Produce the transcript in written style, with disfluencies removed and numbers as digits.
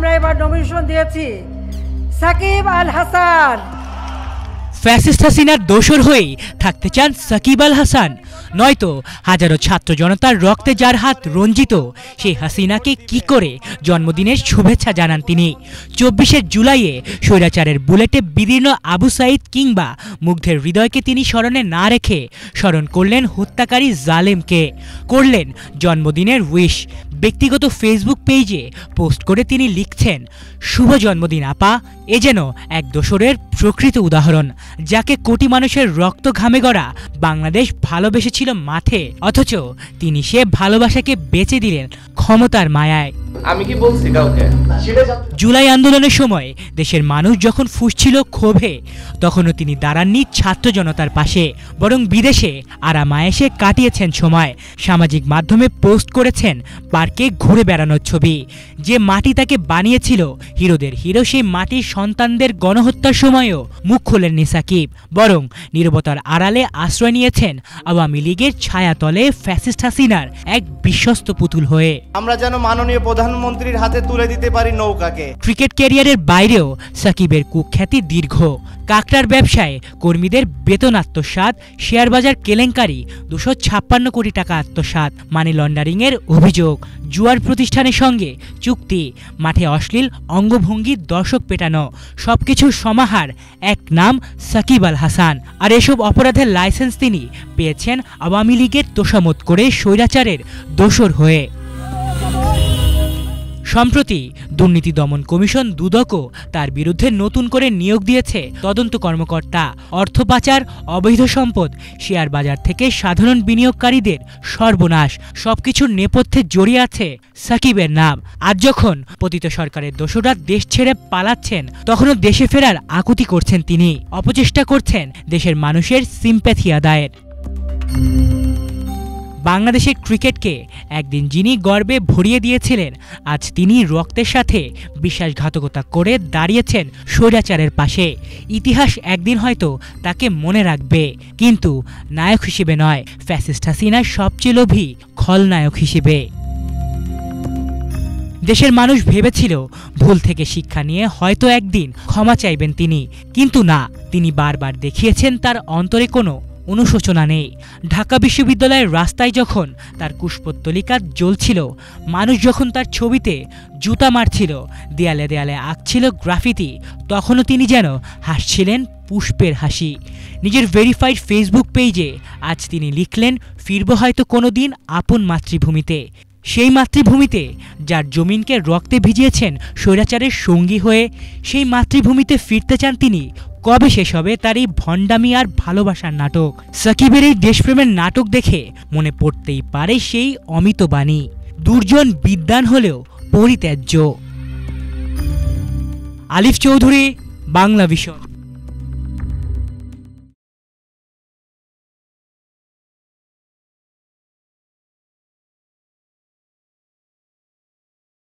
আমরা এবার নমিনেশন দিয়েছি সাকিব আল হাসান। ফ্যাসিস্ট হাসিনার দোসর হয়েই থাকতে চান সাকিব আল হাসান, নয়তো হাজারো ছাত্র জনতার রক্তে যার হাত রঞ্জিত সেই হাসিনাকে কি করে জন্মদিনের শুভেচ্ছা জানান তিনি? 24শে জুলাইয়ে স্বৈরাচারের বুলেটে বিদীর্ণ আবু সাইদ কিংবা মুগ্ধের হৃদয়কে তিনি স্মরণে না রেখে স্মরণ করলেন হত্যাকারী জালেমকে, করলেন জন্মদিনের উইশ। ব্যক্তিগত ফেসবুক পেজে পোস্ট করে তিনি লিখছেন, শুভ জন্মদিন আপা। এ যেন এক দোসরের প্রকৃত উদাহরণ, যাকে কোটি মানুষের রক্ত ঘামে গড়া বাংলাদেশ ভালোবেসেছিল মাঠে, অথচ তিনি সে ভালোবাসাকে বেচে দিলেন ক্ষমতার মায়ায়। আমি কি বলছি কাউকে? জুলাই আন্দোলনের সময় দেশের মানুষ যখন ফুঁসছিল ক্ষোভে, তখনও তিনি দাঁড়াননি ছাত্র জনতার পাশে, বরং বিদেশে আরামায়েশে কাটিয়েছেন সময়। সামাজিক মাধ্যমে পোস্ট করেছেন পার্কে ঘুরে বেড়ানোর ছবি। যে মাটি তাকে বানিয়েছিল হিরোদের হিরো, সেই মাটির সন্তানদের গণহত্যার সময়ও মুখ খোলেননি সাকিব, বরং নীরবতার আড়ালে আশ্রয় নিয়েছেন আওয়ামী লীগের ছায়াতলে ফ্যাসিস্ট হাসিনার এক বিশ্বস্ত পুতুল হয়ে। আমরা যেন মাননীয় প্রধানমন্ত্রীর হাতে তুলে দিতে পারি নৌকাকে। ক্রিকেট ক্যারিয়ারের বাইরেও সাকিবের কুখ্যাতি দীর্ঘ। কাকড়ার ব্যবসায় কর্মীদের বেতন আত্মসাৎ, শেয়ার বাজার কেলেঙ্কারি, 256 কোটি টাকা আত্মসাৎ, মানি লন্ডারিংয়ের অভিযোগ, জুয়ার প্রতিষ্ঠানের সঙ্গে চুক্তি, মাঠে অশ্লীল অঙ্গভঙ্গি, দর্শক পেটানো, সবকিছুর সমাহার এক নাম সাকিব আল হাসান। আর এসব অপরাধের লাইসেন্স তিনি পেয়েছেন আওয়ামী লীগের তোষামত করে স্বৈরাচারের দোসর হয়ে। সম্প্রতি দুর্নীতি দমন কমিশন দুদকও তার বিরুদ্ধে নতুন করে নিয়োগ দিয়েছে তদন্ত কর্মকর্তা। অর্থ পাচার, অবৈধ সম্পদ, শেয়ার বাজার থেকে সাধারণ বিনিয়োগকারীদের সর্বনাশ, সবকিছুর নেপথ্যে জড়িয়ে আছে সাকিবের নাম। আজ যখন পতিত সরকারের দোসররা দেশ ছেড়ে পালাচ্ছেন, তখনও দেশে ফেরার আকুতি করছেন তিনি, অপচেষ্টা করছেন দেশের মানুষের সিম্প্যাথি আদায়ের। বাংলাদেশের ক্রিকেটকে একদিন যিনি গর্বে ভরিয়ে দিয়েছিলেন, আজ তিনি রক্তের সাথে বিশ্বাসঘাতকতা করে দাঁড়িয়েছেন স্বৈরাচারের পাশে। ইতিহাস একদিন হয়তো তাকে মনে রাখবে, কিন্তু নায়ক হিসেবে নয়, ফ্যাসিস্ট হাসিনার সবচেয়ে লোভী খলনায়ক হিসেবে। দেশের মানুষ ভেবেছিল ভুল থেকে শিক্ষা নিয়ে হয়তো একদিন ক্ষমা চাইবেন তিনি, কিন্তু না, তিনি বারবার দেখিয়েছেন তার অন্তরে কোনো অনুশোচনা নেই। ঢাকা বিশ্ববিদ্যালয়ের রাস্তায় যখন তার কুশপুত্তলিকা জ্বলছিল, মানুষ যখন তার ছবিতে জুতা মারছিল, দেয়ালে দেয়ালে আঁকছিল গ্রাফিতি, তখনও তিনি যেন হাসছিলেন পুষ্পের হাসি। নিজের ভেরিফাইড ফেসবুক পেজে আজ তিনি লিখলেন, ফিরব হয়তো কোনো দিন আপন মাতৃভূমিতে, সেই মাতৃভূমিতে যার জমিনকে রক্তে ভিজিয়েছেন স্বৈরাচারের সঙ্গী হয়ে। সেই মাতৃভূমিতে ফিরতে চান তিনি। কবে শেষ হবে তার এই ভণ্ডামি আর ভালোবাসার নাটক? সাকিবের এই দেশপ্রেমের নাটক দেখে মনে পড়তেই পারে সেই অমিত বাণী, দুর্জন বিদ্বান হলেও পরিত্যাজ্য। আলিফ চৌধুরী, বাংলা ভিশন।